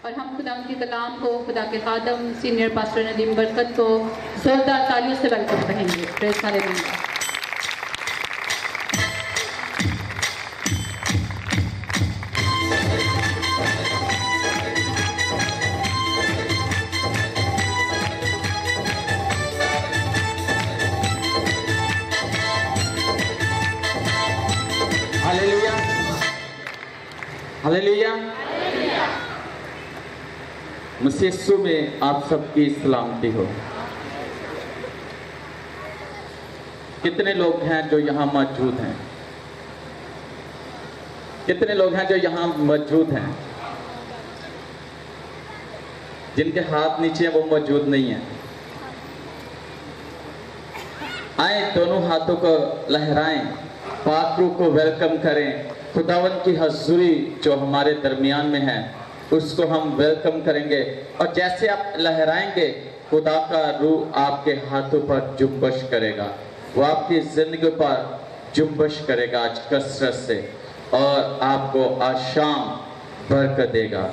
और हम खुदा के कलाम को खुदा के खादम सीनियर पास्टर नदीम बरकत को जोरदार तालियों से वेलकम कहेंगे। Praise hallelujah. Hallelujah, hallelujah. Masih Yeshu में आप सबकी सलामती हो। कितने लोग हैं जो यहाँ मौजूद हैं? कितने लोग हैं जो यहाँ मौजूद हैं जिनके हाथ नीचे हैं वो मौजूद नहीं है? आए दोनों हाथों को लहराएं, पाक रूह को वेलकम करें। खुदावन की हजूरी जो हमारे दरमियान में है उसको हम वेलकम करेंगे, और जैसे आप लहराएंगे खुदा का रूह आपके हाथों पर जुम्बश करेगा, वो आपकी जिंदगी पर जुम्बश करेगा आज कसरत से, और आपको आज शाम बरकत देगा।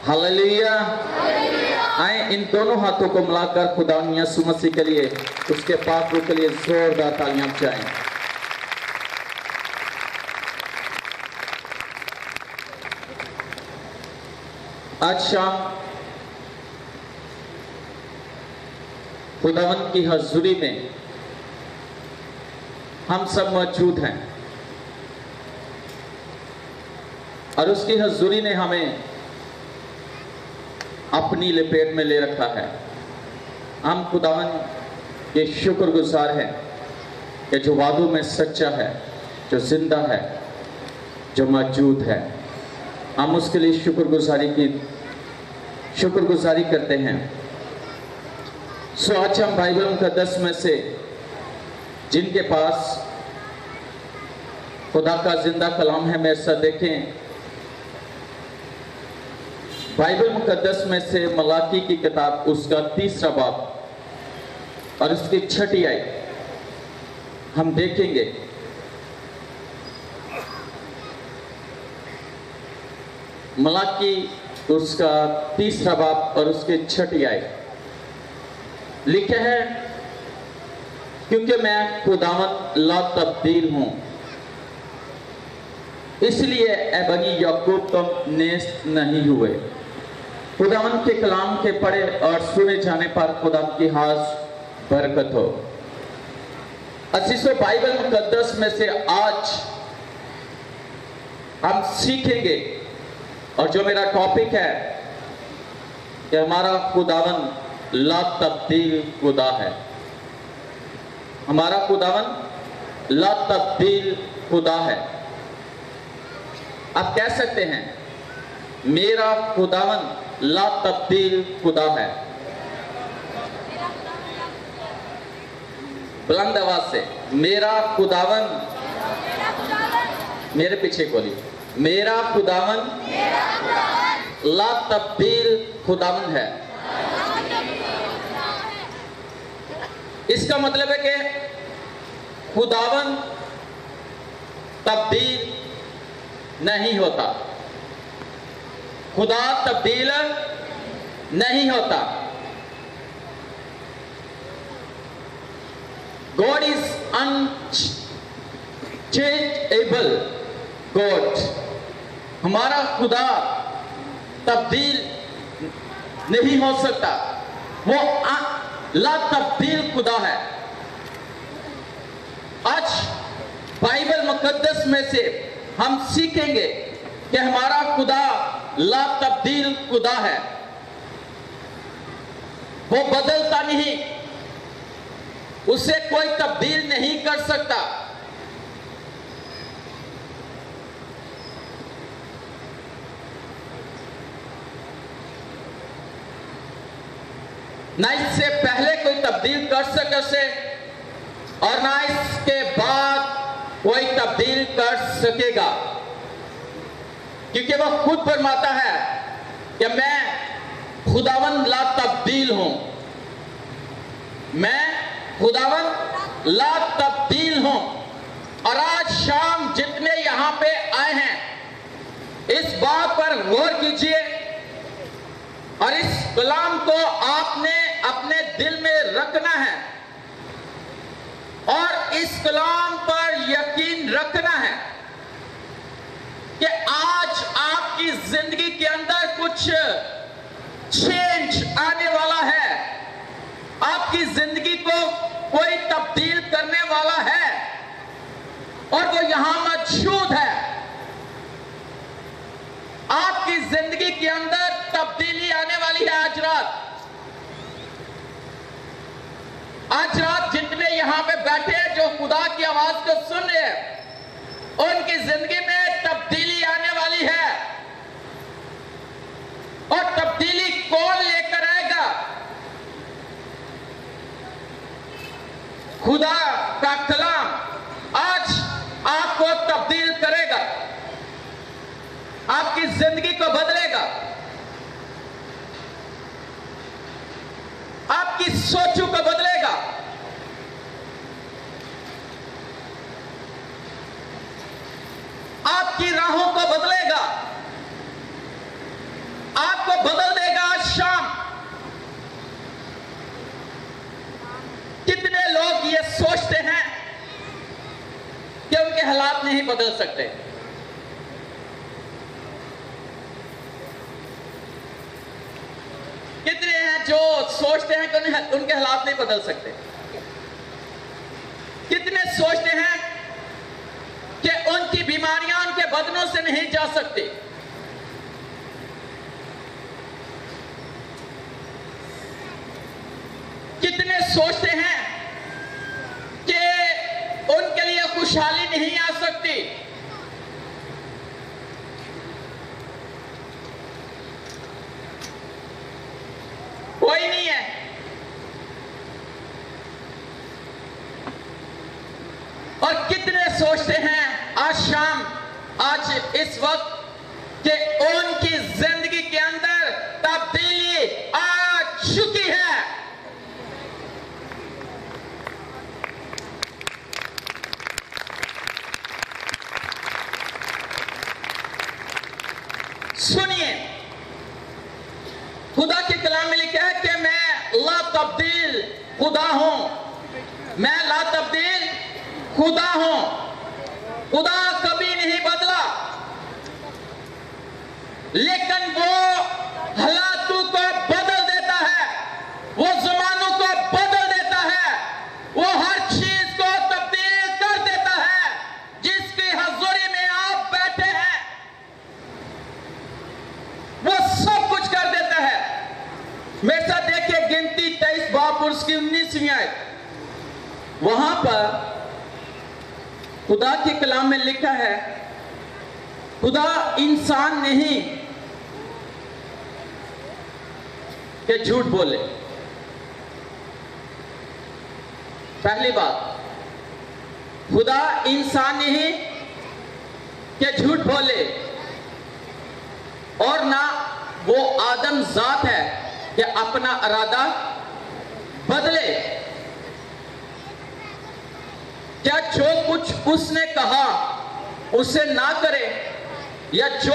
हालेलुया। आए इन दोनों हाथों को मिलाकर खुदा यीशु मसीह के लिए, उसके पाक रूह के लिए जोरदार तालियां बजाएं। आज शाम खुदावंत की हजूरी में हम सब मौजूद हैं, और उसकी हजूरी ने हमें अपनी लपेट में ले रखा है। हम खुदावंत के शुक्रगुजार हैं कि जो वादों में सच्चा है, जो जिंदा है, जो मौजूद है। हम उसके लिए शुक्रगुजारी करते हैं। सो आज हम बाइबल मुकद्दस में से जिनके पास खुदा का जिंदा कलाम है, मेरे साथ देखें बाइबल मुकद्दस में से मलाकी की किताब, उसका 3रा बाब और उसकी 6ठी आयत हम देखेंगे। मलाकी उसका 3रा बाब और उसके 6ठी आयत लिखे है, क्योंकि मैं खुदावंत ला तब्दील हूं, इसलिए ए बनी याकूब तुम नेस्त नहीं हुए। खुदावंत के कलाम के पढ़े और सुने जाने पर खुदा की हाज बरकत हो। अजीजों, बाइबल मुकद्दस में से आज हम सीखेंगे, और जो मेरा टॉपिक है कि हमारा खुदावन ला तब्दील खुदा है। हमारा खुदावन ला तब्दील खुदा है। आप कह सकते हैं मेरा खुदावन ला तब्दील खुदा है। बुलंद आवाज से मेरा खुदावन, मेरे पीछे बोलिए, मेरा खुदावन ला तब्दील खुदावन है। इसका मतलब है कि खुदावन तब्दील नहीं होता, खुदा तब्दील नहीं होता। God is unchangeable God। हमारा खुदा तब्दील नहीं हो सकता, वो ला तब्दील खुदा है। आज बाइबल मुकद्दस में से हम सीखेंगे कि हमारा खुदा ला तब्दील खुदा है। वो बदलता नहीं, उसे कोई तब्दील नहीं कर सकता। ना इससे पहले कोई तब्दील कर सके और ना इसके बाद कोई तब्दील कर सकेगा, क्योंकि वह खुद फरमाता है कि मैं खुदावन ला तब्दील हूं। मैं खुदावन ला तब्दील हूं। और आज शाम जितने यहां पे आए हैं, इस बात पर गौर कीजिए और इस कलाम को आपने अपने दिल में रखना है और इस कलाम पर यकीन रखना है कि आज आपकी जिंदगी के अंदर कुछ चेंज आने वाला है, आपकी जिंदगी को कोई तब्दील करने वाला है और वो यहां मौजूद है। आपकी जिंदगी के अंदर तब्दीली आने वाली है। आज रात जितने यहां पे बैठे हैं जो खुदा की आवाज को सुन रहे हैं उनकी जिंदगी में तब्दीली आने वाली है। और तब्दीली कौन लेकर आएगा? खुदा का कलाम आज आपको तब्दील करेगा, आपकी जिंदगी को बदलेगा, आपकी सोचों को बदलेगा। आपकी राहों को बदलेगा, आपको बदल देगा। आज शाम कितने लोग ये सोचते हैं कि उनके हालात नहीं बदल सकते? कितने हैं जो सोचते हैं कि उनके हालात नहीं बदल सकते? कितने सोचते हैं कि उनकी बीमारियां उनके बदनों से नहीं जा सकती? कितने सोचते हैं कि उनके लिए खुशहाली नहीं आ सकती? कोई नहीं है। और कितने सोचते हैं आज शाम, आज इस वक्त कि उनकी जिंदगी के अंदर तब्दीली आ चुकी है। सुनिए, खुदा के कलाम में लिखा है कि मैं ला तब्दील खुदा हूं, मैं ला तब्दील खुदा हूं। खुदा कभी नहीं बदला, लेकिन वो हालातों को बदल देता है, वो जमानों को बदल देता है, वो हर चीज को तब्दील कर देता है। जिसकी हजूरी में आप बैठे हैं वो सब कुछ कर देता है। मेरे साथ देखिए गिनती 23 बाब और उसकी 19वीं आयत। वहां पर खुदा के कलाम में लिखा है, खुदा इंसान नहीं कि झूठ बोले। पहली बात, खुदा इंसान नहीं कि झूठ बोले, और ना वो आदम जात है कि अपना इरादा बदले। क्या जो कुछ उसने कहा उसे ना करे, या जो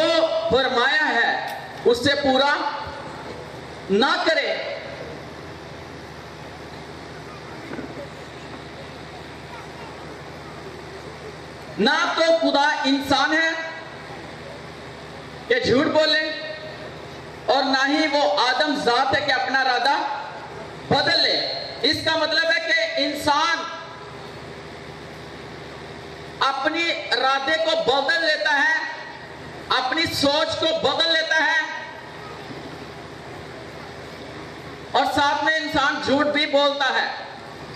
फरमाया है उससे पूरा ना करे? ना तो खुदा इंसान है कि झूठ बोले, और ना ही वो आदम जात है कि अपना इरादा बदल ले। इसका मतलब है कि इंसान अपनी इरादे को बदल लेता है, अपनी सोच को बदल लेता है, और साथ में इंसान झूठ भी बोलता है।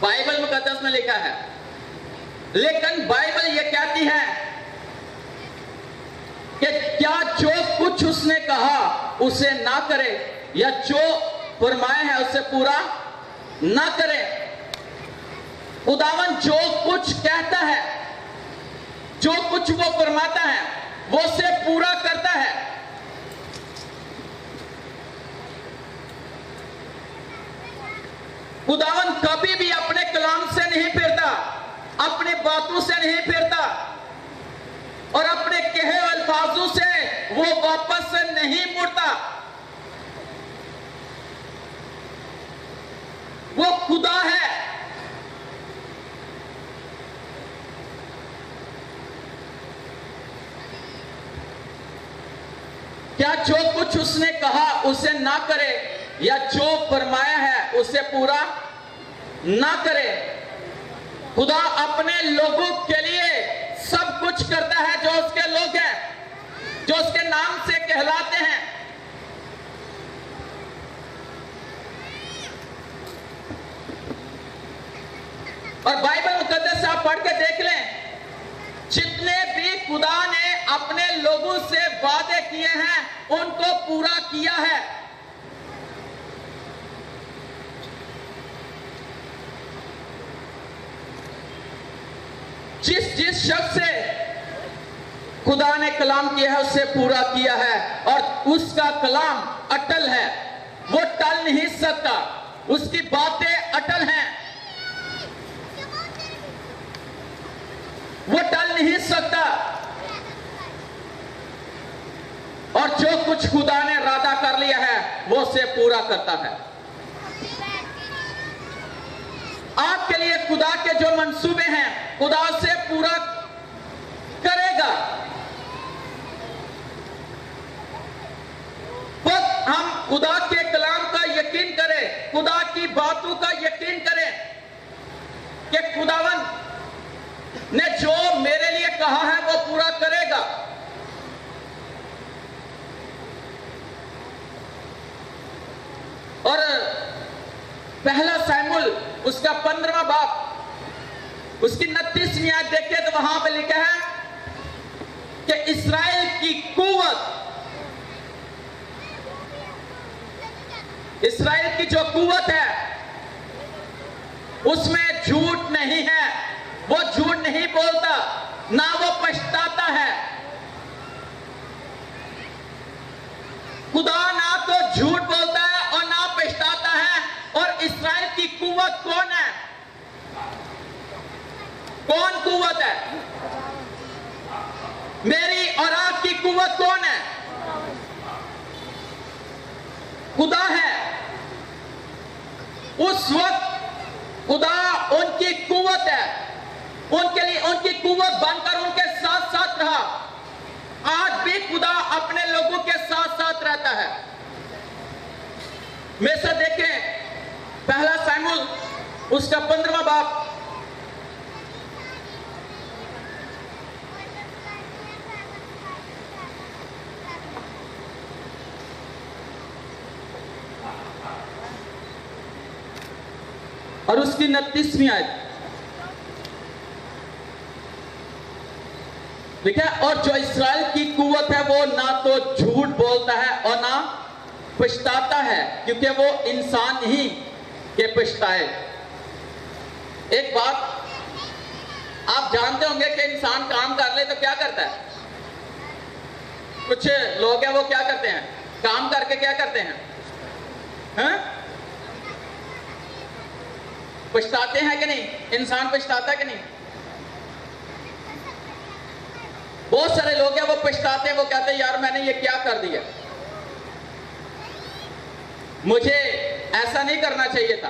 बाइबल मुकद्दस में लिखा है। लेकिन बाइबल ये कहती है कि क्या जो कुछ उसने कहा उसे ना करे, या जो फरमाया है उसे पूरा ना करे। खुदावन जो कुछ कहता है, जो कुछ वो फरमाता है, वो उसे पूरा करता है। खुदावन कभी भी अपने कलाम से नहीं फिरता, अपने बातों से नहीं फिरता, और अपने कहे अल्फाजों से वो वापस से नहीं मुड़ता। जो कुछ उसने कहा उसे ना करे, या जो फरमाया है उसे पूरा ना करे। खुदा अपने लोगों के लिए सब कुछ करता है जो उसके लोग हैं, जो उसके नाम से कहलाते हैं। और बाइबल मुकद्दस आप पढ़ के देख लें, जितने भी खुदा ने अपने लोगों से वादे किए हैं उनको पूरा किया है। जिस शख्स से खुदा ने कलाम किया है उससे पूरा किया है, और उसका कलाम अटल है, वो टल नहीं सकता, उसकी बातें अटल हैं, वो टल नहीं सकता। और जो कुछ खुदा ने इरादा कर लिया है वो उसे पूरा करता है। आपके लिए खुदा के जो मंसूबे हैं खुदा से पूरा करेगा। बस हम खुदा के कलाम का यकीन करें, खुदा की बातों का यकीन करें कि खुदावन ने जो मेरे लिए कहा है वो पूरा करेगा। और पहला सैमुएल उसका 15वां बाब उसकी 29वीं आयत देखिए तो वहां पे लिखा है कि इस्राएल की कुव्वत, इस्राएल की जो कुव्वत है उसमें झूठ नहीं है, वो झूठ नहीं बोलता, ना वो पछताता है। खुदा ना तो झूठ बोलता है और ना पछताता है। और इस्राएल की कुव्वत कौन है? कौन कुव्वत है? मेरी और आपकी कुव्वत कौन है? खुदा है। उस वक्त खुदा उनकी कुव्वत है, उनके लिए उनकी कुव्वत बनकर उनके साथ साथ रहा। आज भी खुदा अपने लोगों के साथ साथ रहता है। में से देखें पहला सैमुएल उसका 15वां बाब और उसकी 29वीं आयत देखिए, और जो इस्राएल की कुव्वत है वो ना तो झूठ बोलता है और ना पछताता है, क्योंकि वो इंसान नहीं के पछताए। एक बात आप जानते होंगे कि इंसान काम कर ले तो क्या करता है? कुछ लोग हैं वो क्या करते हैं, काम करके क्या करते हैं? पछताते हैं कि नहीं? इंसान पछताता है कि नहीं? बहुत सारे लोग हैं वो पछताते हैं, वो कहते हैं यार मैंने ये क्या कर दिया, मुझे ऐसा नहीं करना चाहिए था।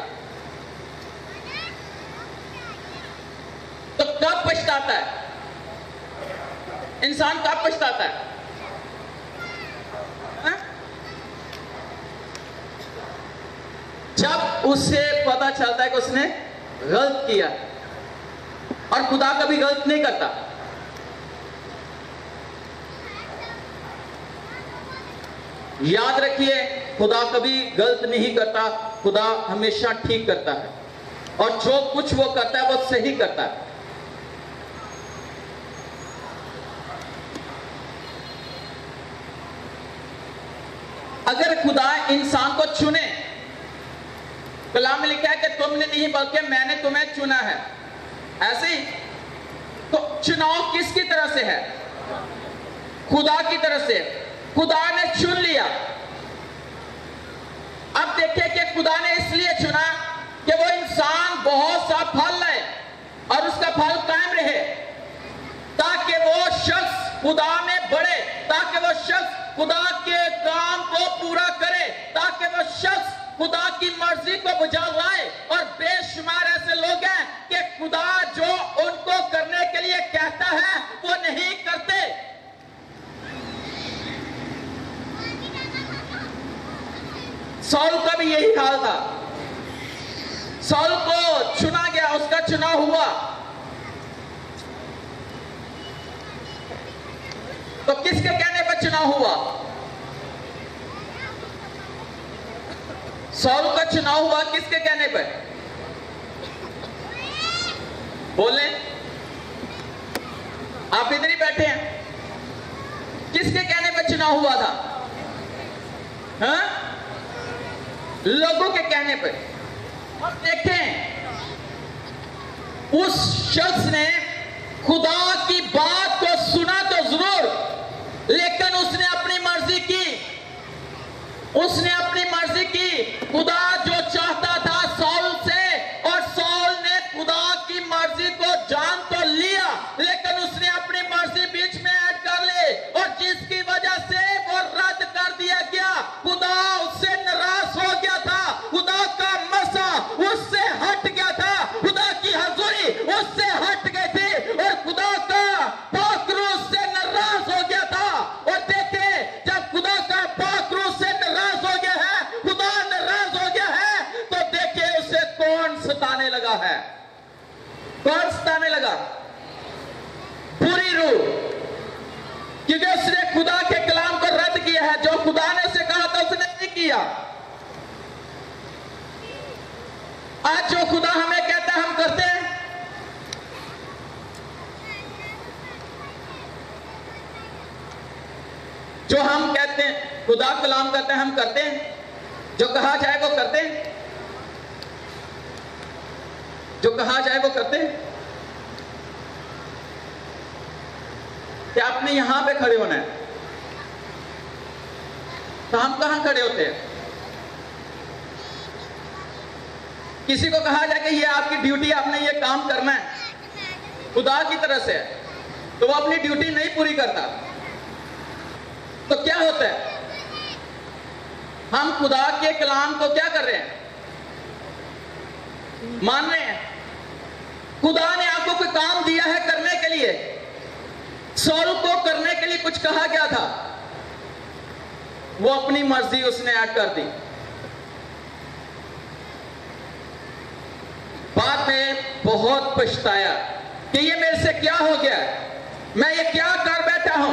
तो कब पछताता है इंसान? कब पछताता है? जब उसे पता चलता है कि उसने गलत किया। और खुदा कभी गलत नहीं करता। याद रखिए, खुदा कभी गलत नहीं करता, खुदा हमेशा ठीक करता है, और जो कुछ वो करता है वो सही करता है। अगर खुदा इंसान को चुने, कलाम में लिखा है कि तुमने नहीं बल्कि मैंने तुम्हें चुना है, ऐसे ही तो चुनाव किसकी तरफ से है? खुदा की तरफ से। खुदा ने चुन लिया। अब देखिए कि खुदा ने इसलिए चुना कि वो इंसान बहुत सा फल लाए और उसका फल कायम रहे, ताकि वो शख्स खुदा में बढ़े, ताकि वो शख्स खुदा के काम को पूरा करे, ताकि वो शख्स खुदा की मर्जी को बुझा लाए। और बेशुमार ऐसे लोग हैं कि खुदा जो उनको करने के लिए कहता है वो नहीं करते। सौल का भी यही हाल था। सौल को चुना गया, उसका चुनाव हुआ, तो किसके कहने पर चुनाव हुआ? सौल का चुनाव हुआ किसके कहने पर? बोले, आप इधर ही बैठे हैं, किसके कहने पर चुनाव हुआ था? हाँ? लोगों के कहने पर। और देखें, उस शख्स ने खुदा की बात को सुना तो जरूर, लेकिन उसने अपनी मर्जी की, उसने अपनी मर्जी की। खुदा जो चाहता था सौल से, और सौल ने खुदा की मर्जी को जान तो लिया, लेकिन उसने अपनी मर्जी बीच में ऐड कर ली, और जिसकी वजह से वो रद्द कर दिया गया। खुदा उससे नाराज हो गया था, खुदा का मसा उससे हट गया था, खुदा की हजूरी उससे हट गई थी, और खुदा का पाक रूह उससे नाराज हो गया था। और देखे, जब खुदा का पाक रूह से नाराज हो गया है, खुदा नाराज हो गया है, तो देखे उसे कौन सताने लगा है? कौन सताने लगा? बुरी रूह, क्योंकि उसने खुदा के कलाम को रद्द किया है। जो खुदा ने उसे कहा था उसने नहीं किया। आज जो खुदा हमें कहता है हम करते हैं। जो हम कहते हैं, खुदा कलाम करते हैं, हम करते हैं। जो कहा जाए वो करते हैं, जो कहा जाए वो करते हैं। क्या आपने यहां पे खड़े होना है? तो हम कहां खड़े होते हैं? किसी को कहा जाए कि ये आपकी ड्यूटी, आपने ये काम करना है खुदा की तरफ से, तो वो अपनी ड्यूटी नहीं पूरी करता, तो क्या होता है? हम खुदा के कलाम को क्या कर रहे हैं? मान रहे हैं। खुदा ने आपको कोई काम दिया है करने के लिए, सौल को करने के लिए कुछ कहा गया था, वो अपनी मर्जी उसने ऐड कर दी। बाद में बहुत पछताया कि ये मेरे से क्या हो गया, मैं ये क्या कर बैठा हूं,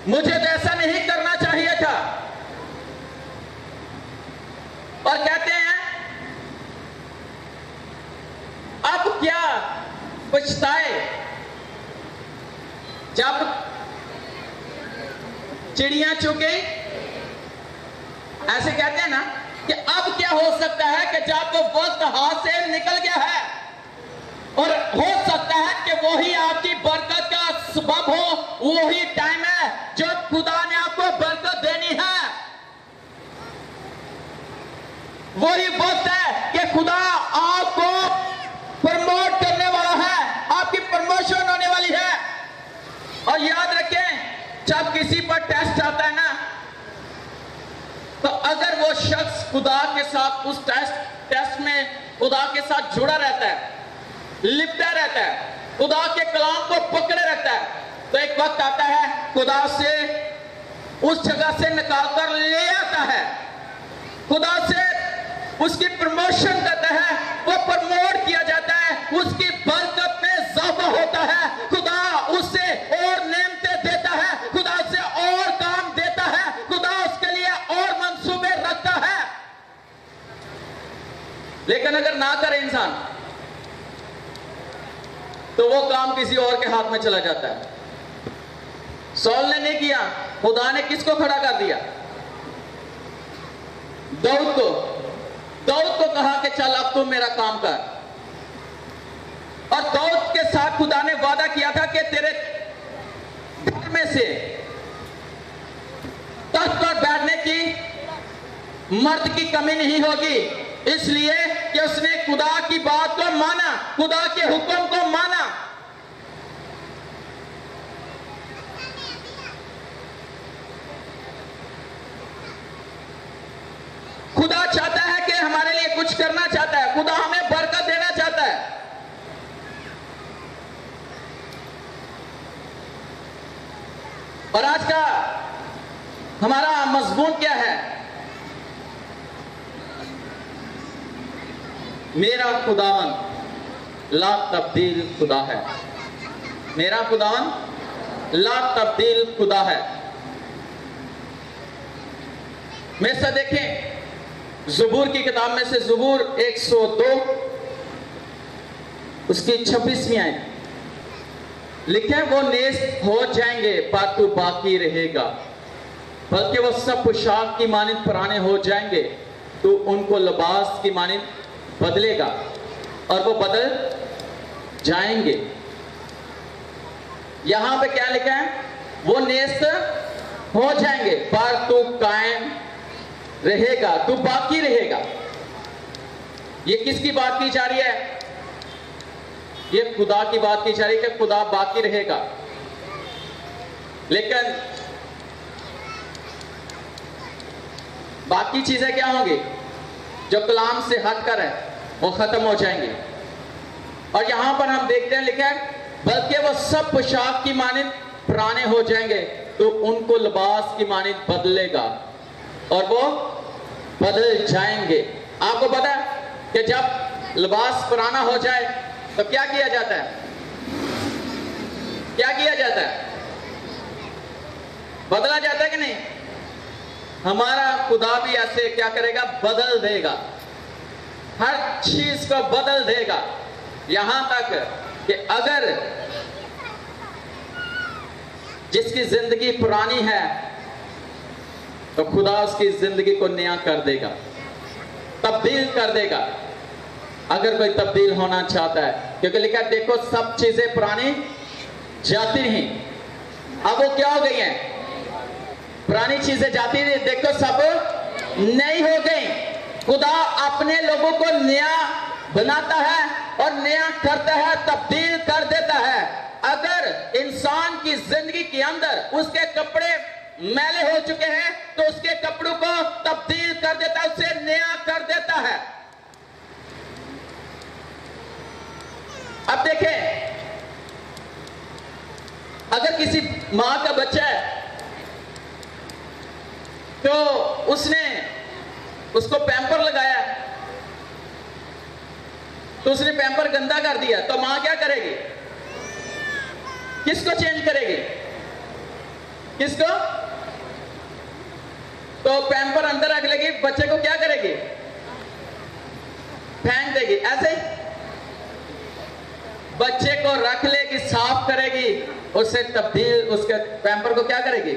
मुझे तो ऐसा नहीं करना चाहिए था। और कहते हैं अब क्या पछताए, जब चिड़ियां चुग गई। ऐसे कहते हैं ना कि अब क्या हो सकता है कि जब वो वक्त हाथ से निकल गया है, और हो सकता है कि वही आपकी बरकत का सबब हो, वही टाइम है जब खुदा ने आपको बरकत देनी है। वही वक्त है कि खुदा आपको प्रमोट करने वाला है, आपकी प्रमोशन होने वाली है। और याद रखें, जब किसी पर टेस्ट आता है ना, तो अगर वो शख्स खुदा के साथ उस टेस्ट में खुदा के साथ जुड़ा रहता है, लिपटा रहता है, खुदा के कलाम को पकड़े रहता है, तो एक वक्त आता है खुदा से उस जगह से निकाल कर ले आता है, खुदा से उसकी प्रमोशन करता है, वो प्रमोट किया जाता है, उसकी बरकत में इजाफा होता है, खुदा उससे और नेमतें देता है, खुदा से और काम देता है, खुदा उसके लिए और मंसूबे रखता है। लेकिन अगर ना करे इंसान, तो वो काम किसी और के हाथ में चला जाता है। सौल ने नहीं किया, खुदा ने किसको खड़ा कर दिया? दाऊद को। दाऊद को कहा कि चल अब तू मेरा काम कर। और दाऊद के साथ खुदा ने वादा किया था कि तेरे घर में से तख्त पर बैठने की मर्द की कमी नहीं होगी, इसलिए कि उसने खुदा की बात को माना, खुदा के हुक्म को माना। खुदा चाहता है कि हमारे लिए कुछ करना चाहता है, खुदा हमें बरकत देना चाहता है। और आज का हमारा मजमून क्या है? मेरा खुदावन ला तब्दील खुदा है। मेरा खुदावन ला तब्दील खुदा है। मेरे साथ देखें ज़बूर की किताब में से ज़बूर 102 उसकी 26वीं आयत लिखे है, वो नेस्त हो जाएंगे पर तू बाकी रहेगा, बल्कि वो सब पोशाक की मानिंद पुराने हो जाएंगे, तो उनको लिबास की मानिंद बदलेगा और वो बदल जाएंगे। यहां पे क्या लिखा है? वो नेस्त हो जाएंगे पर तू कायम रहेगा, तू बाकी रहेगा। ये किसकी बात की जा रही है? ये खुदा की बात की जा रही है कि खुदा बाकी रहेगा। लेकिन बाकी चीजें क्या होंगी? जो कलाम से हटकर है वो खत्म हो जाएंगे। और यहां पर हम देखते हैं लिखा है, बल्कि वो सब पोशाक की मानिंद पुराने हो जाएंगे, तो उनको लिबास की मानिंद बदलेगा और वो बदल जाएंगे। आपको पता है कि जब लिबास पुराना हो जाए तो क्या किया जाता है? क्या किया जाता है? बदला जाता है कि नहीं? हमारा खुदा भी ऐसे क्या करेगा? बदल देगा, हर चीज को बदल देगा। यहां तक कि अगर जिसकी जिंदगी पुरानी है तो खुदा उसकी जिंदगी को नया कर देगा, तब्दील कर देगा, अगर कोई तब्दील होना चाहता है। क्योंकि लिखा है, देखो सब चीजें पुरानी जाती रही, अब वो क्या हो गई हैं? पुरानी चीजें जाती रही, देखो सब नई हो गई। खुदा अपने लोगों को नया बनाता है और नया करता है, तब्दील कर देता है। अगर इंसान की जिंदगी के अंदर उसके कपड़े मैले हो चुके हैं तो उसके कपड़ों को तब्दील कर देता है, उसे नया कर देता है। अब देखें, अगर किसी मां का बच्चा है तो उसने उसको पैम्पर लगाया, तो उसने पैम्पर गंदा कर दिया, तो मां क्या करेगी? किसको चेंज करेगी? किसको? तो पैम्पर अंदर रख लेगी, बच्चे को क्या करेगी? फेंक देगी। ऐसे ही बच्चे को रख लेगी, साफ करेगी, उसे तब्दील, उसके पैम्पर को क्या करेगी?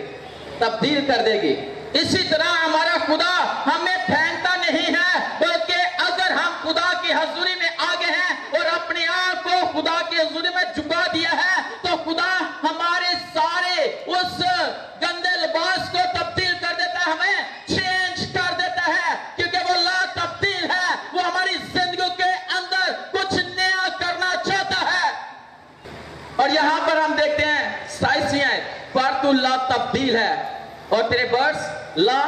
तब्दील कर देगी। इसी तरह हमारा खुदा हमें फेंकता नहीं है, बल्कि अगर हम खुदा की हजूरी में आ गए हैं और अपने आप को खुदा की हजूरी में झुका दिया है, तो खुदा हमारे सारे उस गंदे लिबास को तब्दील कर देता है, हमें चेंज कर देता है, क्योंकि वो ला तब्दील है। वो हमारी जिंदगी के अंदर कुछ नया करना चाहता है। और यहां पर हम देखते हैं 27वीं आयत, पर तू ला तब्दील है और तेरे बर्स ला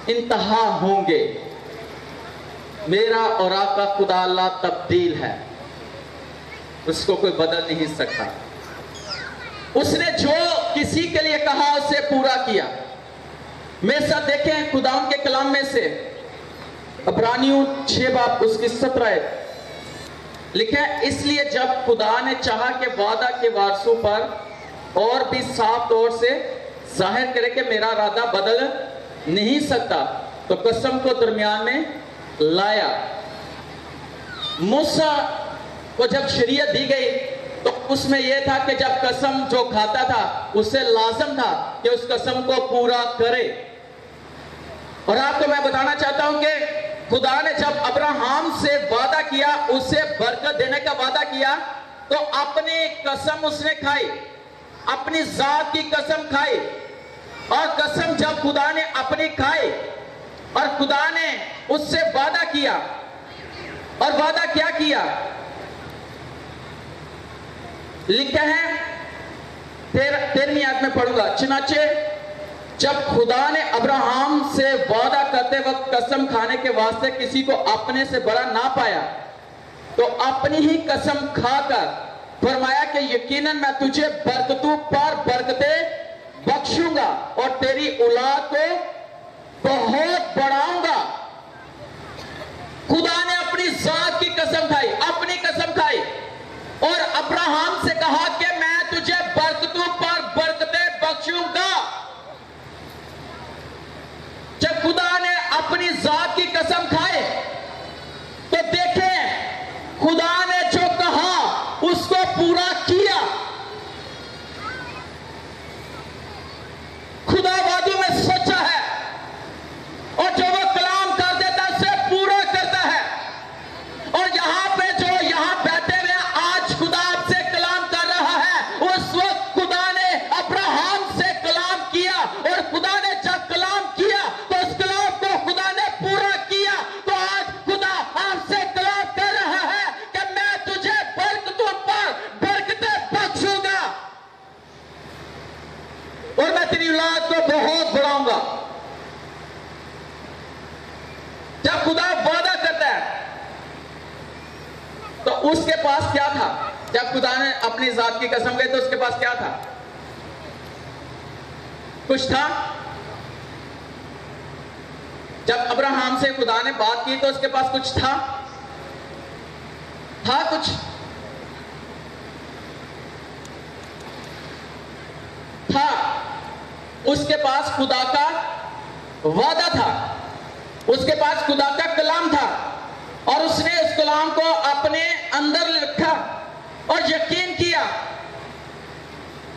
इंतहा होंगे। मेरा और आपका खुदा ला तब्दील है, उसको कोई बदल नहीं सकता। उसने जो किसी के लिए कहा उसे पूरा किया। मेरे साथ देखें खुदा के कलाम में से इब्रानियों 6 बाब उसकी 17 आयत लिखे है, इसलिए जब खुदा ने चाहा कि वादा के वारसों पर और भी साफ तौर से जाहिर करे कि मेरा इरादा बदल नहीं सकता, तो कसम को दरमियान में लाया। मूसा को जब शरीयत दी गई तो उसमें यह था कि जब कसम जो खाता था उसे लाजम था कि उस कसम को पूरा करे। और आपको मैं बताना चाहता हूं कि खुदा ने जब अब्राहम से वादा किया, उसे बरकत देने का वादा किया, तो अपनी कसम उसने खाई, अपनी जात की कसम खाई। और कसम जब खुदा ने अपनी खाई और खुदा ने उससे वादा किया, और वादा क्या किया? लिखा है 13वीं आयत में पढ़ूंगा, चुनाचे जब खुदा ने अब्राहम से वादा करते वक्त कसम खाने के वास्ते किसी को अपने से बड़ा ना पाया, तो अपनी ही कसम खाकर फरमाया कि यकीनन मैं तुझे बरकतों पर बरकतें बख्शूंगा और तेरी औलाद को बहुत बढ़ाऊंगा। खुदा ने अपनी जात अब्राहम से कहा कि मैं तुझे बरकतों पर बरकतें बख्शूंगा। जब खुदा ने अपनी जात की कसम खाए तो देखें खुदा ने जो कहा उसको पूरा किया। खुदा वादों में सच्चा है और जो वो कलाम कर देता है उसे पूरा करता है। और यहां पे जो यहां बैठे हुए आज खुदा आपसे कलाम कर रहा है, उस वक्त खुदा ने अब्राहम से कलाम किया और खुदा ने जब कलाम किया तो उस कलाम को खुदा ने पूरा किया। तो आज खुदा आपसे कलाम कर रहा है कि मैं तुझे बरकतों पर बरकतें बख्शूंगा और मैं तेरी औलाद को बहुत बढ़ाऊंगा। जब खुदा वादा करता है तो उसके पास क्या था? जब खुदा ने अपनी जात की कसम गई तो उसके पास क्या था? कुछ था? जब अब्राहम से खुदा ने बात की तो उसके पास कुछ था? था कुछ? था। उसके पास खुदा का वादा था, उसके पास खुदा का कलाम था और उसने उस कलाम को अपने अंदर रखा और यकीन किया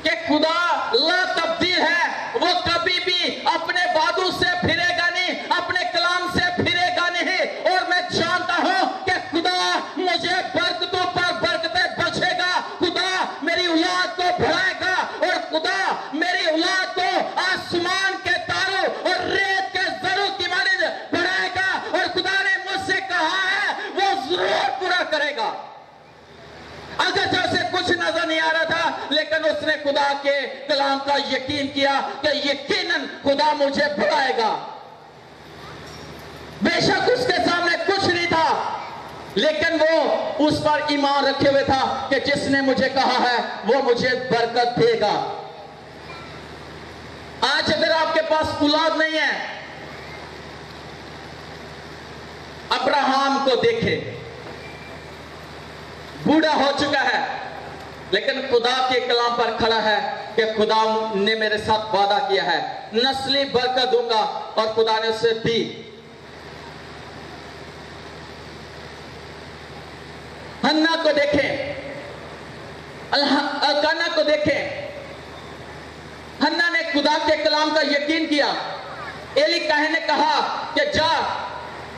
कि खुदा ला तब्दील है, वो कभी भी अपने वादों से फिरेगा नहीं, अपने कलाम से फिरेगा नहीं। और मैं जानता हूं कि खुदा मुझे बरकतों पर बरकतें बख्शेगा, खुदा मेरी औलाद को बढ़ाएगा और खुदा मेरी औलाद को आसमान के तारों और रेत के जरों की मानिंद बढ़ाएगा। और खुदा ने मुझसे कहा है वो जरूर पूरा करेगा। अगर जैसे कुछ नजर नहीं आ रहा था, लेकिन उसने खुदा के कलाम का यकीन किया कि यकीनन खुदा मुझे बढ़ाएगा। बेशक उसके सामने कुछ नहीं था, लेकिन वो उस पर ईमान रखे हुए था कि जिसने मुझे कहा है वो मुझे बरकत देगा। आज अगर आपके पास औलाद नहीं है, अब्राहम को देखें, बूढ़ा हो चुका है लेकिन खुदा के कलाम पर खड़ा है कि खुदा ने मेरे साथ वादा किया है, नस्ली बरकत दूंगा, और खुदा ने उसे दी। हन्ना को देखें, अल्काना को देखें, हन्ना ने खुदा के कलाम का यकीन किया। एली काहे ने कहा कि जा,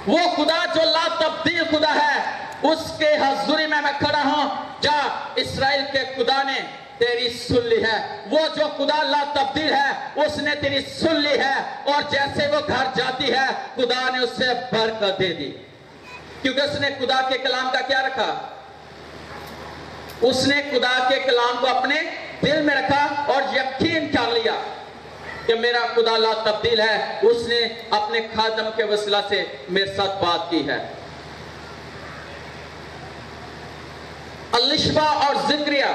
वो खुदा जो ला तब्दील खुदा है उसके हजूरी में मैं खड़ा हूं, जा, इस्राएल के खुदा ने तेरी सुन ली है। वो जो खुदा ला तब्दील है उसने तेरी सुन ली है। और जैसे वो घर जाती है खुदा ने उससे बरकत दे दी, क्योंकि उसने खुदा के कलाम का क्या रखा? उसने खुदा के कलाम को अपने दिल में रखा और यकीन कर लिया कि मेरा खुदा ला तब्दील है, उसने अपने खादम के वसीला से मेरे साथ बात की है। अलिशबा और जिक्रिया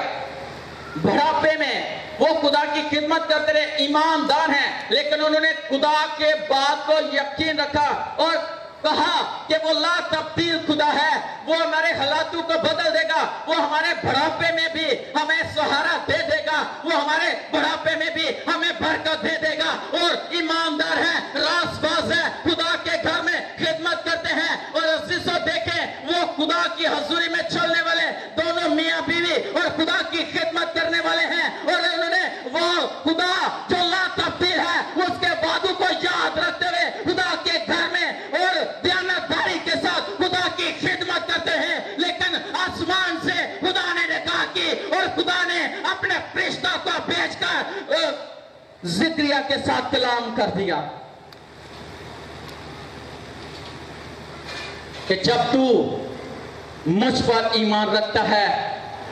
बुढ़ापे में वो खुदा की खिदमत करते रहे, ईमानदार हैं, लेकिन उन्होंने खुदा के बात को यकीन रखा और कहा कि वो ला तब्दील खुदा है, वो हमारे हालातों को बदल देगा, वो हमारे बुढ़ापे में भी हमें सहारा दे देगा, वो हमारे बुढ़ापे में भी हमें बरकत दे देगा। और ईमानदार है, रासबाज है, खुदा के घर में खिदमत करते हैं। और अजीजों देखें, वो खुदा की हजूरी में चलने वाले दोनों मियां बीवी और खुदा की खिदमत करने वाले हैं। और उन्होंने वो खुदा जो ला तब्दील है उसके वादों को याद रखते हुए खुदा के घर में और दयानतदारी के साथ खुदा की खिदमत करते हैं। लेकिन आसमान से खुदा ने कहा कि, और खुदा ने अपने फरिश्ता को भेजकर जिक्रिया के साथ कलाम कर दिया कि जब तू मुझ पर ईमान रखता है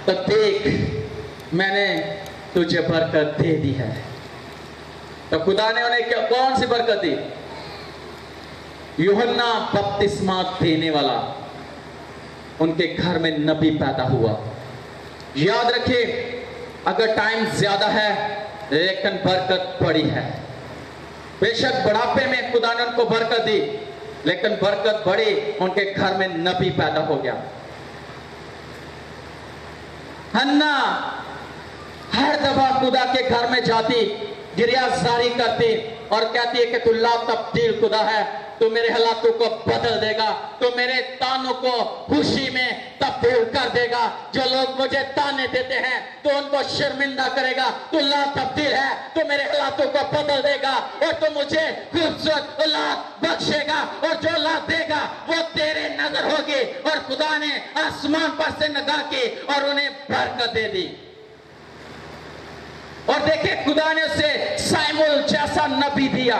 तो देख मैंने तुझे बरकत दे दी है। तो खुदा ने उन्हें कौन सी बरकत दी? यूहन्ना बपतिस्मा देने वाला, उनके घर में नबी पैदा हुआ। याद रखिए, अगर टाइम ज्यादा है लेकिन बरकत बड़ी है। बेशक बुढ़ापे में खुदा ने उनको बरकत दी, लेकिन बरकत बड़ी, उनके घर में नबी पैदा हो गया। हन्ना हर दफा खुदा के घर में जाती, गिरिया जारी करती और कहती है कि तू ला तब्दील खुदा है, तू मेरे हालातों को बदल देगा, तू मेरे तानों को खुशी में तब्दील कर देगा। जो लोग मुझे ताने देते हैं तो उनको शर्मिंदा करेगा। तू ला तब्दील है, तू मेरे हालातों को बदल देगा और तू मुझे खूबसूरत औलाद बख्शेगा और जो औलाद देगा वो तेरे नजर होगी। और खुदा ने आसमान पर से निगाह की और उन्हें बरकत दे दी। और देखिए खुदा ने उसे साइमुल जैसा नबी दिया,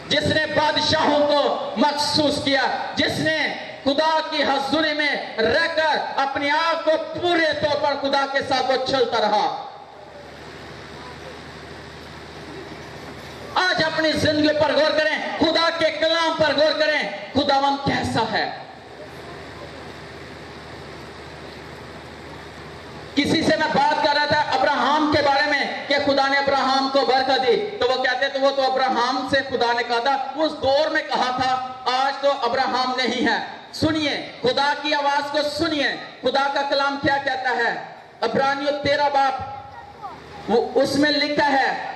जिसने बादशाहों को मखसूस किया, जिसने खुदा की हजूरी में रहकर अपने आप को पूरे तौर पर खुदा के साथ वो चलता रहा। आज अपनी जिंदगी पर गौर करें, खुदा के कलाम पर गौर करें, खुदावन कैसा है। किसी से मैं बात कर रहा था अब्राहम के बारे में कि खुदा ने अब्राहम को बरकत दी, तो वो कहते तो वो तो अब्राहम से खुदा ने कहा था, उस दौर में कहा था, आज तो अब्राहम नहीं है। सुनिए खुदा की आवाज को, सुनिए खुदा का कलाम क्या कहता है। इब्रानियों 13 बाब उसमें लिखा है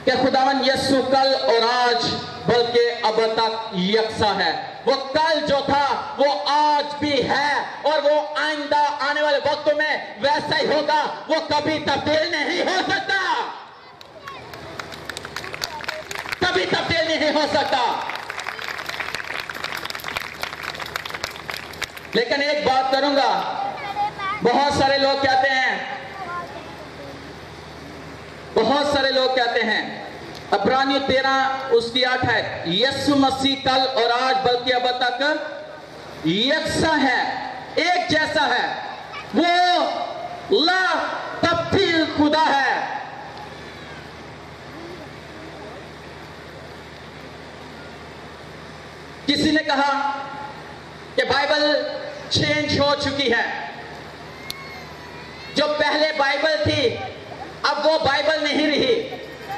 कि खुदावन यीशु कल और आज बल्कि अब तक यकसा है। वो कल जो था वो आज भी है और वो आइंदा आने वाले वक्तों में वैसा ही होगा। वो कभी तब्दील नहीं हो सकता, कभी तब्दील नहीं हो सकता। लेकिन एक बात करूंगा, बहुत सारे लोग कहते हैं, बहुत सारे लोग कहते हैं, इब्रानियों 13 उसकी 8 है, यीशु मसीह कल और आज बल्कि अब तक यकसा है, एक जैसा है, वो ला तब्दील खुदा है। किसी ने कहा कि बाइबल चेंज हो चुकी है, जो पहले बाइबल थी अब वो बाइबल नहीं रही,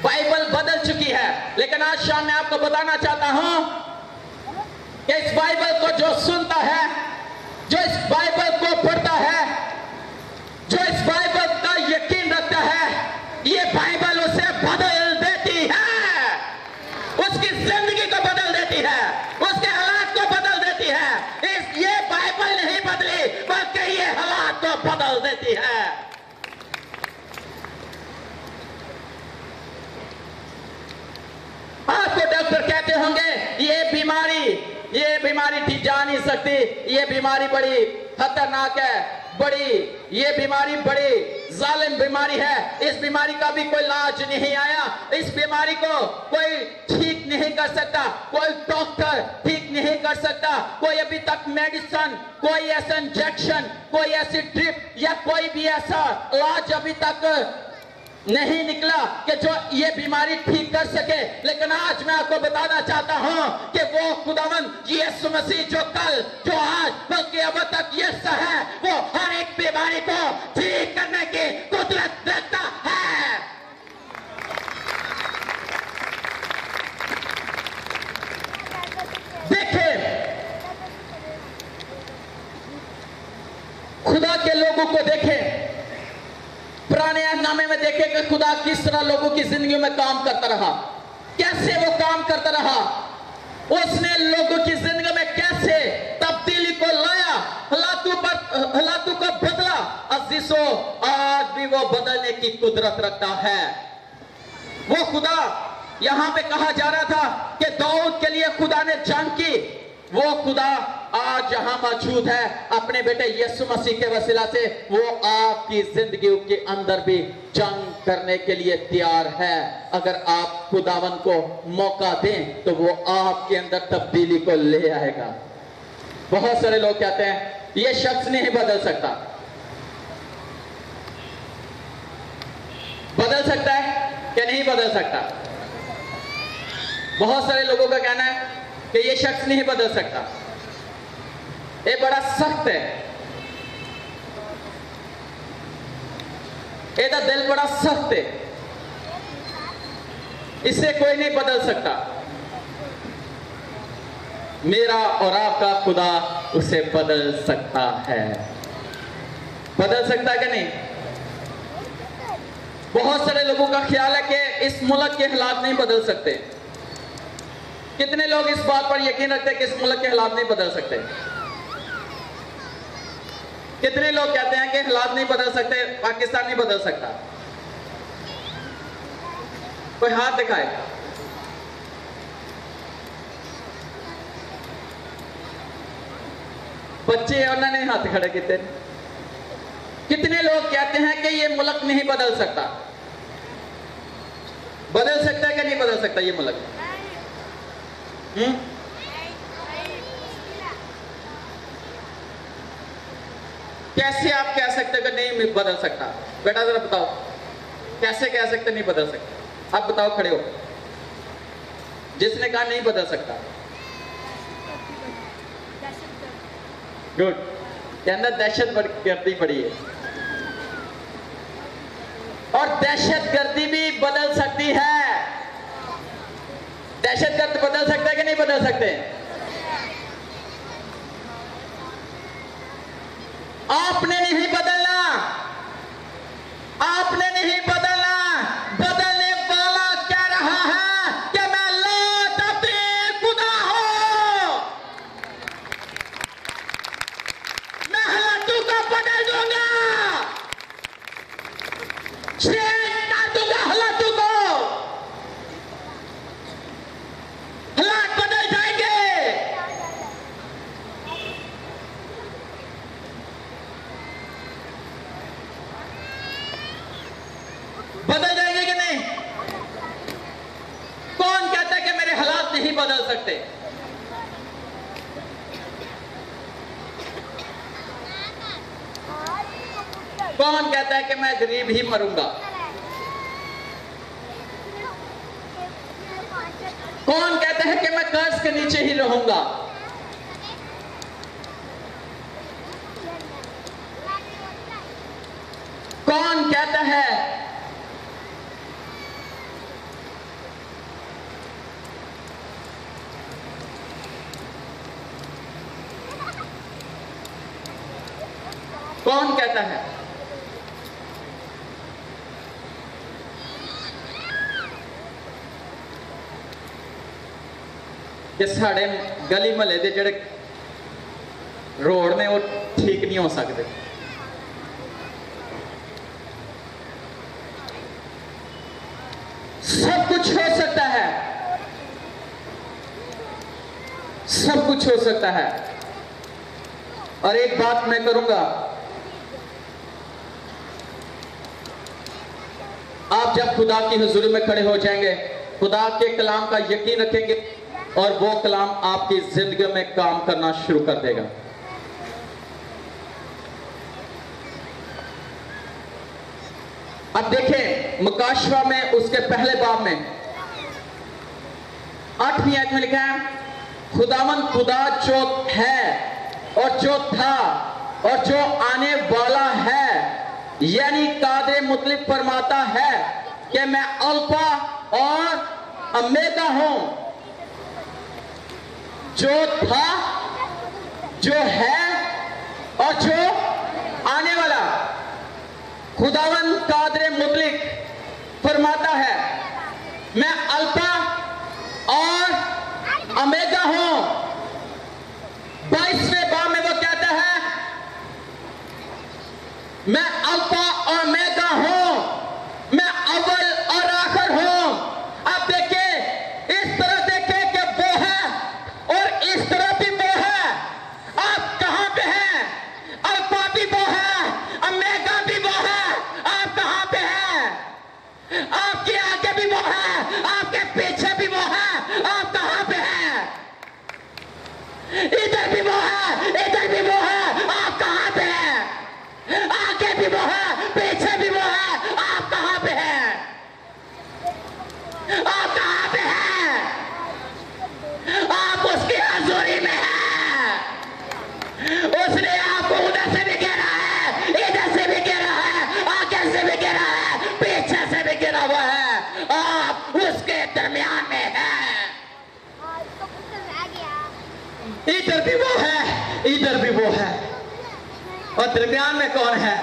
बाइबल बदल चुकी है। लेकिन आज शाम मैं आपको बताना चाहता हूं कि इस बाइबल को जो सुनता है, जो इस बाइबल को पढ़ता है, जो इस बाइबल का यकीन रखता है, ये बाइबल उसे बदल देती है, उसकी जिंदगी को बदल देती है, उसके हालात को बदल देती है। ये बाइबल नहीं बदली बल्कि ये हालात को बदल देती है। आपको डॉक्टर कहते होंगे ये बीमारी ठीक जा नहीं सकती, ये बीमारी बड़ी खतरनाक है, ये बीमारी बड़ी जालिम बीमारी है, इस बीमारी का भी कोई इलाज नहीं आया, इस बीमारी को कोई ठीक नहीं कर सकता, कोई डॉक्टर ठीक नहीं कर सकता, कोई अभी तक मेडिसिन, कोई ऐसा इंजेक्शन, कोई ऐसी ड्रिप या कोई भी ऐसा इलाज अभी तक नहीं निकला कि जो ये बीमारी ठीक कर सके। लेकिन आज मैं आपको बताना चाहता हूं कि वो खुदावन यीशु मसीह जो कल, जो आज, बल्कि अब तक यीशु है, वो हर एक बीमारी को ठीक करने की कुदरत रखता है। देखिए खुदा के लोगों को देखें, पुराने नामे में देखे कि खुदा किस तरह लोगों की जिंदगी में काम करता रहा, कैसे वो काम करता रहा, उसने लोगों की जिंदगी में कैसे तब्दीली को लाया, हालातों को बदला। अजीजों, आज भी वो बदलने की कुदरत रखता है। वो खुदा, यहां पे कहा जा रहा था कि दाऊद के लिए खुदा ने जंग की, वो खुदा आज यहां मौजूद है अपने बेटे यीशु मसीह के वसीला से। वो आपकी जिंदगी के अंदर भी जंग करने के लिए तैयार है। अगर आप खुदावन को मौका दें तो वो आपके अंदर तब्दीली को ले आएगा। बहुत सारे लोग कहते हैं ये शख्स नहीं बदल सकता। बदल सकता है कि नहीं बदल सकता? बहुत सारे लोगों का कहना है कि ये शख्स नहीं बदल सकता, ये बड़ा सख्त है, ਇਹਦਾ दिल बड़ा सख्त है, इसे कोई नहीं बदल सकता। मेरा और आपका खुदा उसे बदल सकता है। बदल सकता है कि नहीं? बहुत सारे लोगों का ख्याल है कि इस मुल्क के हालात नहीं बदल सकते। कितने लोग इस बात पर यकीन रखते हैं कि इस मुल्क के हालात नहीं बदल सकते? कितने लोग कहते हैं कि हालात नहीं बदल सकते, पाकिस्तान नहीं बदल सकता? कोई हाथ दिखाए। बच्चे उन्होंने हाथ खड़े किए। कितने लोग कहते हैं कि ये मुल्क नहीं बदल सकता? बदल सकता है कि नहीं बदल सकता ये मुल्क? कैसे आप कह सकते हो कि नहीं बदल सकता? बेटा जरा बताओ, कैसे कह सकते नहीं बदल सकता? आप बताओ, खड़े हो। जिसने कहा नहीं बदल सकता। गुड। कहना दहशत गर्दी बड़ी है, और दहशत गर्दी भी बदल सकती है। दहशत गर्द बदल सकता है कि नहीं बदल सकते? आपने नहीं बदलना, आपने नहीं बदलना। बदलने वाला कह रहा है कि मैं लात अपने खुदा हूं, मैं हालातों को बदल दूंगा, चेंज कर दूंगा हालातों को। हालात बदल जाएंगे। बदल जाएंगे कि नहीं? कौन कहता है कि मेरे हालात नहीं बदल सकते? कौन कहता है कि मैं गरीब ही मरूंगा? कौन कहता है कि मैं कर्ज के नीचे ही रहूंगा? कौन कहता है कौन कहता है कि साढ़े गली महल्ले के जेड़े रोड ने वो ठीक नहीं हो सकते? सब कुछ हो सकता है, सब कुछ हो सकता है। और एक बात मैं करूंगा, आप जब खुदा की हुजूरी में खड़े हो जाएंगे, खुदा के कलाम का यकीन रखेंगे और वो कलाम आपकी जिंदगी में काम करना शुरू कर देगा। अब देखें मुकाशवा में उसके पहले बाब में 8वीं आयत में लिखा है, खुदावन खुदा जो है और जो था और जो आने वाला है, यानी कादर मुतलिक फरमाता है कि मैं अल्फा और ओमेगा हूं, जो था, जो है और जो आने वाला। खुदावन कादर मुतलिक फरमाता है मैं अल्फा और ओमेगा हूं। 22वें बाब में वो कहता है मैं अल्फा और ओमेगा हूं, मैं अव्वल और आखिर हूं। अब देखिए, इस तरह देखिए कि वो है और इस तरह भी वो है। आप कहां पे हैं? अल्फा भी वो है, ओमेगा भी वो है। आप कहां पे हैं? आपके आगे भी वो है, आपके पीछे भी वो है। आप कहां पे हैं? इधर भी वो है, इधर भी वो है। आप कहां पे हैं? आगे भी वो है, पीछे भी वो है। आप कहां पे हैं? आप कहां पे हैं? आप उसकी हजूरी में हैं। उसने आपको उधर से भी घेरा है, इधर से भी घेरा है, आगे से भी घेरा है, पीछे से भी घेरा हुआ है। आप उसके दरमियान में हैं। इधर भी वो है, इधर भी वो है। और दरमियान में कौन है?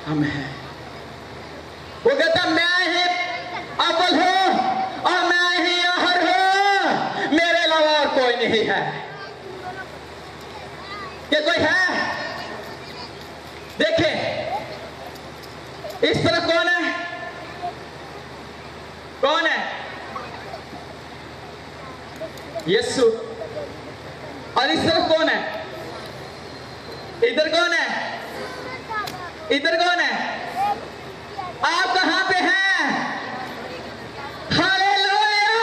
हम हैं। वो कहता मैं ही अव्वल हूं और मैं ही आखिर हूं, मेरे अलावा और कोई नहीं है। क्या कोई है? देखें इस तरफ कौन है? कौन है? यीशु। और इस तरफ कौन है? इधर कौन है? इधर कौन है? आप कहां पे हैं? हालेलुया!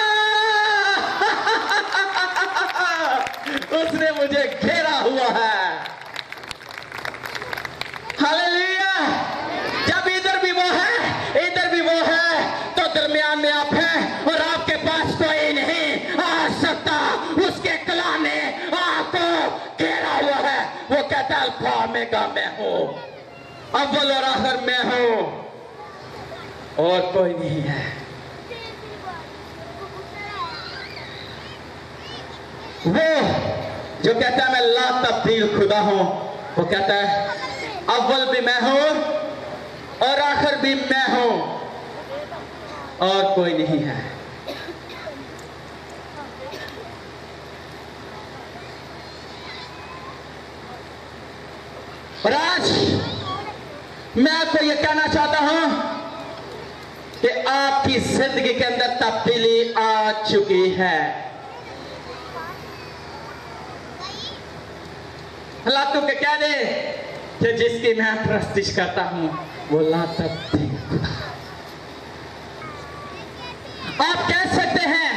उसने मुझे घेरा हुआ है। हालेलुया! जब इधर भी वो है, इधर भी वो है, तो दरमियान में आप हैं और आपके पास कोई नहीं आ सकता। उसके कलाम में आपको घेरा हुआ है। वो कहता है अल्फा ओमेगा मैं हूं, अव्वल और आखिर मैं हूं, और कोई नहीं है। वो जो कहता है मैं ला तब्दील खुदा हूं, वो कहता है अव्वल भी मैं हूं और आखिर भी मैं हूं, और कोई नहीं है। और आज मैं आपको यह कहना चाहता हूं कि आपकी जिंदगी के अंदर तब्दीली आ चुकी है। हालातों के कह दे कि जिसकी मैं प्रस्तिश करता हूं वो ला तब्दील खुदा। आप कह सकते हैं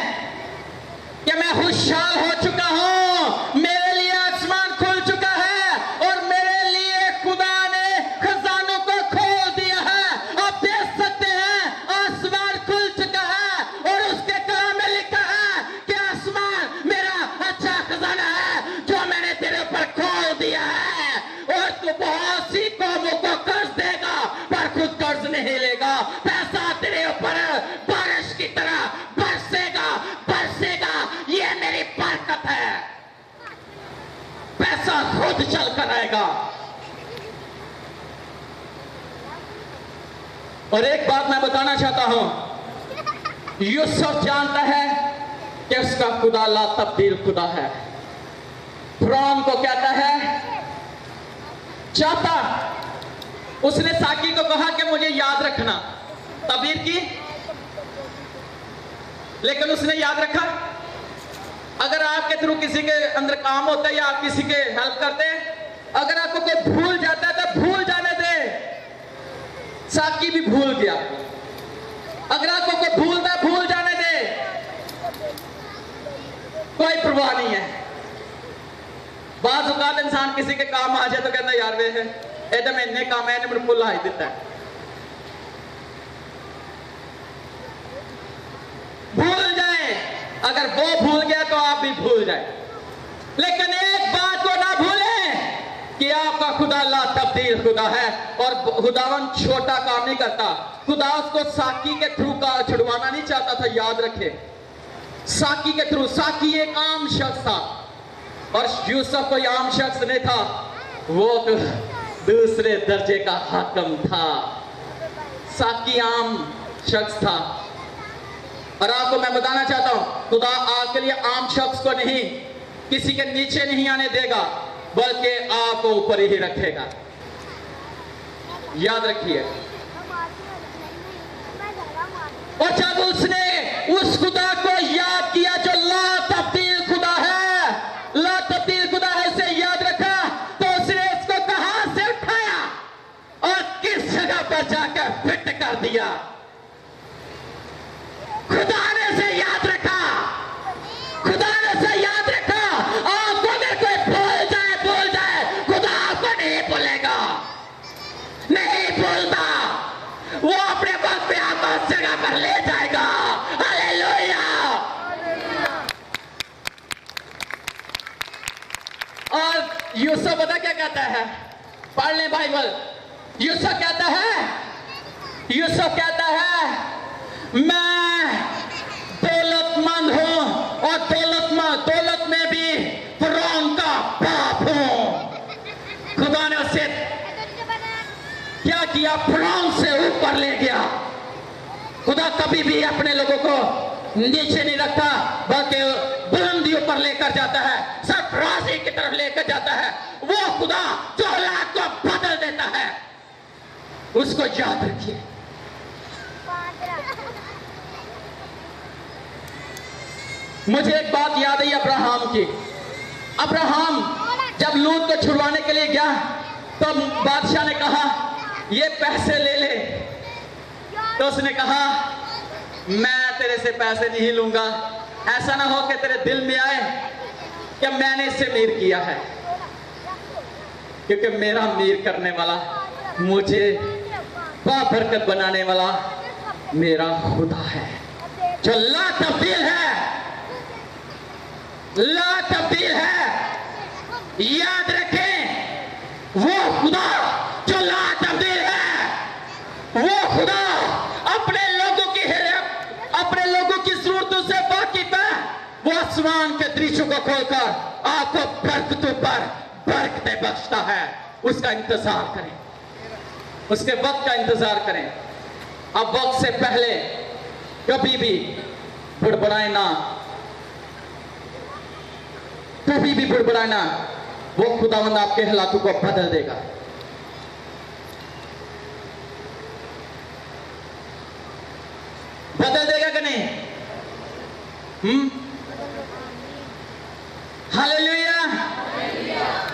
कि मैं खुशहाल हो चुका हूं, मेरे लिए आसमान खुल चुका है और मेरे लिए खुदा ने खजानों को खोल दिया है। आप देख सकते हैं आसमान खुल चुका है और उसके कलाम में लिखा है कि आसमान मेरा अच्छा खजाना है जो मैंने तेरे ऊपर खोल दिया है, और तू बहुत सी कौमों को कर्ज देगा पर खुद कर्ज नहीं लेगा। पैसा तेरे ऊपर बारिश की तरह बरसेगा बरसेगा, ये मेरी बरकत है। पैसा खुद चल कर आएगा। और एक बात मैं बताना चाहता हूं, यूसुफ जानता है कि उसका खुदा ला तब्दील खुदा है। फिरौन को कहता है चाहता, उसने साकी को कहा कि मुझे याद रखना तबीर की, लेकिन उसने याद रखा। अगर आपके थ्रू किसी के अंदर काम होता है या आप किसी के हेल्प करते हैं, अगर आपको कोई भूल जाता है तो भूल जाने दे। साकी भी भूल गया। अगर आपको कोई भूलता है भूल जाने दे, कोई परवाह नहीं है। बाज़ औक़ात इंसान किसी के काम आ जाए तो कहता है यार वे है एदा मैं इन्ने काम है मैंने भुला ही दिता है। भूल जाए, अगर वो भूल गया तो आप भी भूल जाए, लेकिन एक बात को ना भूलें कि आपका खुदा ला तब्दील खुदा है। और खुदावन छोटा काम नहीं करता। खुदा उसको साकी के थ्रू का छुड़वाना नहीं चाहता था, याद रखे। साकी के थ्रू, साकी एक आम शख्स था और यूसुफ कोई आम शख्स नहीं था, वो तो दूसरे दर्जे का हाकिम था। साकी आम शख्स था। और आपको मैं बताना चाहता हूं, खुदा आपके लिए आम शख्स को नहीं, किसी के नीचे नहीं आने देगा, बल्कि आपको ऊपर ही रखेगा। याद रखिए। और जब उसने उस खुदा को याद किया जो ला तब्दील खुदा है, ला तब्दील खुदा है, इसे याद रखा, तो उसने इसको कहां से उठाया और किस जगह पर जाकर फिट कर दिया। खुदा ने से याद रखा, खुदा ने से याद रखा। आपको अगर कोई भूल जाए, खुदा आपको नहीं भूलेगा, नहीं भूलता। वो अपने वक्त पे आपको उस जगह पर ले जाएगा। हालेलुया। और यूसुफ पता क्या कहता है, पढ़ लें बाइबल। यूसुफ कहता है मैं दौलतमंद हूं और दौलत में भी फिरौन का बाप हूं। ले गया। खुदा कभी भी अपने लोगों को नीचे नहीं रखता, बल्कि बुलंदियों पर लेकर जाता है, सरफराजी की तरफ लेकर जाता है। वो खुदा जो हालात को बदल देता है, उसको याद रखिए। मुझे एक बात याद आई अब्राहम की। अब्राहम जब लूत को छुड़वाने के लिए गया तो बादशाह ने कहा ये पैसे ले ले। तो उसने कहा मैं तेरे से पैसे नहीं लूंगा, ऐसा ना हो कि तेरे दिल में आए कि मैंने इससे मीर किया है, क्योंकि मेरा मीर करने वाला, मुझे बाबरकत बनाने वाला मेरा खुदा है जो ला तब्दील है, ला तब्दील है। याद रखें, वो खुदा जो ला तब्दील है, वो खुदा अपने लोगों की जरूरतों से वाकिफ है। वो आसमान के दृश्यों को खोलकर आपको बरकतों पर बरकतें बख्शता है। उसका इंतजार करें, उसके वक्त का इंतजार करें। अब वक्त से पहले कभी भी बुड़बुड़ाए ना, कभी भी बुड़बुड़ाए ना। वो खुदावंद आपके हालातों को बदल देगा। बदल देगा कि नहीं? हालेलुया।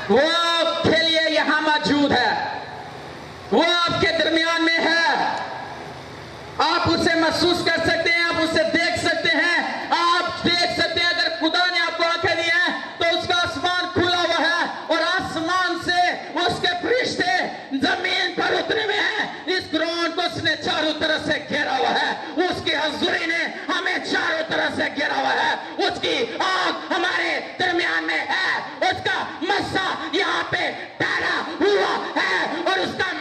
वो आपके लिए यहां मौजूद है, वो आपके दरमियान में है। आप उसे महसूस कर सकते हैं, आप उसे देख सकते हैं, आप देख सकते हैं। अगर खुदा ने आपको आंखें दी हैं तो उसका आसमान खुला हुआ है और आसमान से उसके फरिश्ते जमीन पर उतरे हुए हैं। इस ग्राउंड को उसने चारों तरफ से घेरा हुआ है, उसकी हजूरी ने हमें चारों तरफ से घेरा हुआ है। उसकी आग हमारे दरमियान में है, उसका मसा यहाँ पे ठहरा हुआ है और उसका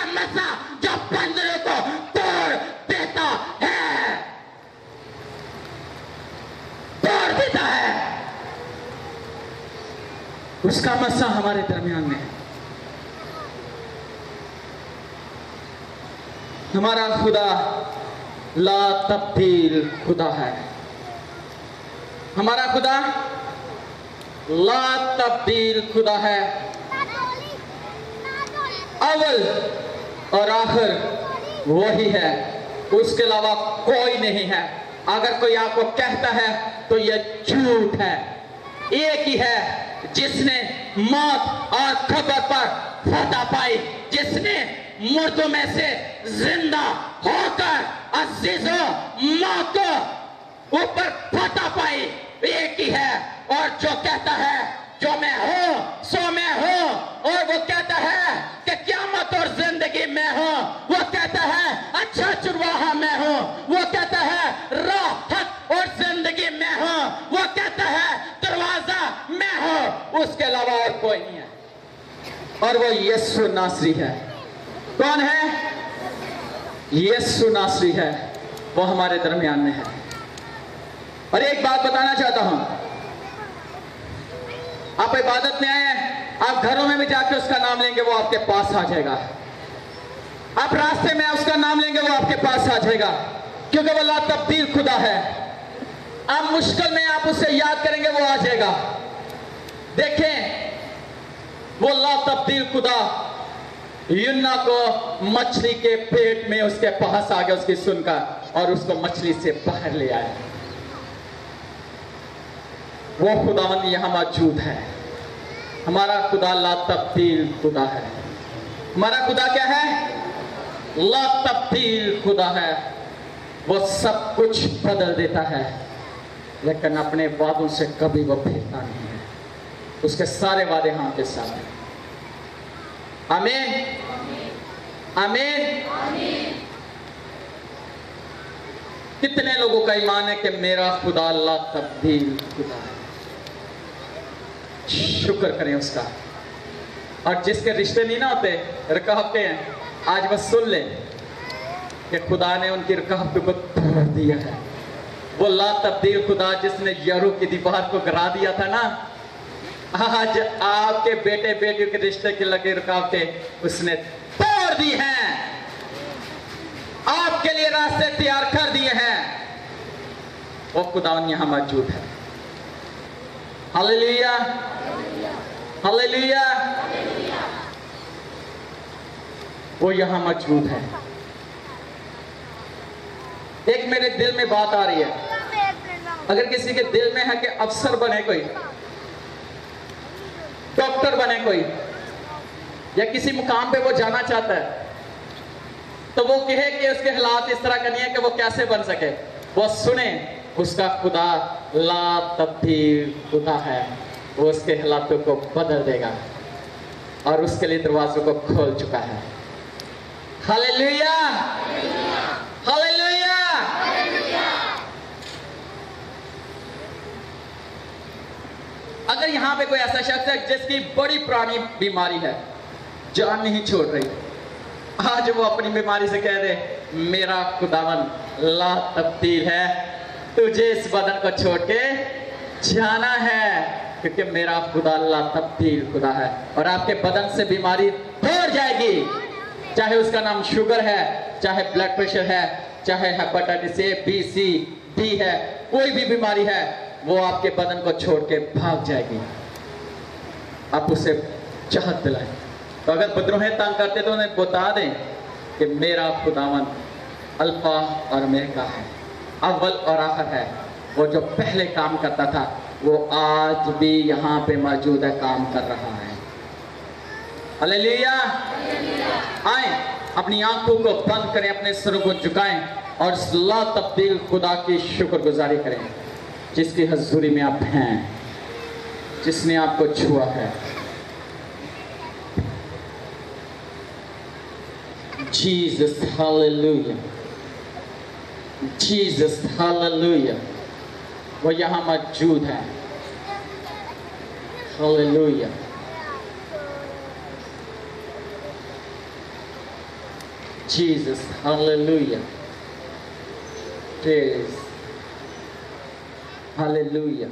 मसा जो बंदरों को तोड़ देता है, तोड़ देता है। उसका मसा हमारे दरमियान में है। हमारा खुदा ला तब्दील खुदा है। हमारा खुदा ला तब्दील खुदा है। अव्वल और आखिर वही है, उसके अलावा कोई नहीं है। अगर कोई आपको कहता है तो यह झूठ है। एक ही है जिसने मौत और खबर पर फतह पाई, जिसने मुर्दों में से जिंदा होकर अजीजों मौत को ऊपर फतह पाई। एक ही है, और जो कहता है जो मैं हूं सो मैं हूं, और वो कहता है कि क़यामत और जिंदगी मैं हूं, वो कहता है अच्छा चरवाहा मैं हूं, वो कहता है राह हक और जिंदगी मैं हूं, वो कहता है दरवाजा मैं हूं। उसके अलावा और कोई नहीं है, और वो यीशु नासरी है। कौन है? यीशु नासरी है, वो हमारे दरमियान में है। और एक बात बताना चाहता हूं, आप इबादत में आए हैं, आप घरों में भी जाकर उसका नाम लेंगे वो आपके पास आ जाएगा। आप रास्ते में उसका नाम लेंगे वो आपके पास आ जाएगा, क्योंकि वो ला तब्दील खुदा है। आप मुश्किल में आप उसे याद करेंगे वो आ जाएगा। देखें, वो ला तब्दील खुदा यूना को मछली के पेट में उसके पास आ गया उसकी सुनकर, और उसको मछली से बाहर ले आया। वो खुदावंद यहां मौजूद है। हमारा खुदा ला तब्दील खुदा है। हमारा खुदा क्या है? ला तब्दील खुदा है। वो सब कुछ बदल देता है, लेकिन अपने वादों से कभी वो फिरता नहीं है। उसके सारे वादे हां के साथ हैं। आमीन, आमीन। कितने लोगों का ईमान है कि मेरा खुदा ला तब्दील खुदा है? शुक्र करें उसका। और जिसके रिश्ते नहीं ना होते, रुकावटें हैं, आज बस सुन ले कि खुदा ने उनकी रुकावटों को तोड़ दिया है। वो ला तब्दील खुदा जिसने यरू की दीवार को गिरा दिया था ना, आज आपके बेटे बेटियों के रिश्ते की लगी रुकावटें उसने तोड़ दी हैं। रास्ते तैयार कर दिए हैं, वो खुदावन यहां मौजूद है। हालेलुया, हालेलुया, वो यहां मौजूद है। एक मेरे दिल में बात आ रही है, अगर किसी के दिल में है कि अफसर बने कोई, डॉक्टर बने कोई, या किसी मुकाम पे वो जाना चाहता है, तो वो कहे कि उसके हालात इस तरह का नहीं है कि वो कैसे बन सके। वो सुने उसका खुदा ला तब्दील खुदा है, वो उसके हालातों को बदल देगा और उसके लिए दरवाजों को खोल चुका है। Hallelujah, hallelujah. अगर यहां पे कोई ऐसा शख्स है जिसकी बड़ी पुरानी बीमारी है, जान नहीं छोड़ रही, आज वो अपनी बीमारी से कह दे मेरा खुदावन ला तब्दील है, तुझे इस बदन को छोड़ के जाना है, क्योंकि मेरा खुदा ला तब्दील खुदा है, और आपके बदन से बीमारी दूर जाएगी। चाहे उसका नाम शुगर है, चाहे ब्लड प्रेशर है, चाहे hepatitis A, B, C, D है, कोई भी बीमारी है, वो आपके बदन को छोड़ के भाग जाएगी। आप उसे चाहत दिलाएं। तो अगर विद्रोही तंग करते तो उन्हें बता दें कि मेरा खुदावन अल्फा और ओमेगा है, अव्वल और आखिर है। वो जो पहले काम करता था वो आज भी यहाँ पे मौजूद है, काम कर रहा है। हालेलुया। आए अपनी आंखों को बंद करें, अपने सिरों को झुकाएं और ला तब्दील खुदा की शुक्रगुजारी करें, जिसकी हजूरी में आप हैं, जिसने आपको छुआ है। Jesus, hallelujah. Jesus, hallelujah. वो यहाँ मौजूद है। Hallelujah. Jesus, hallelujah. Praise. Hallelujah.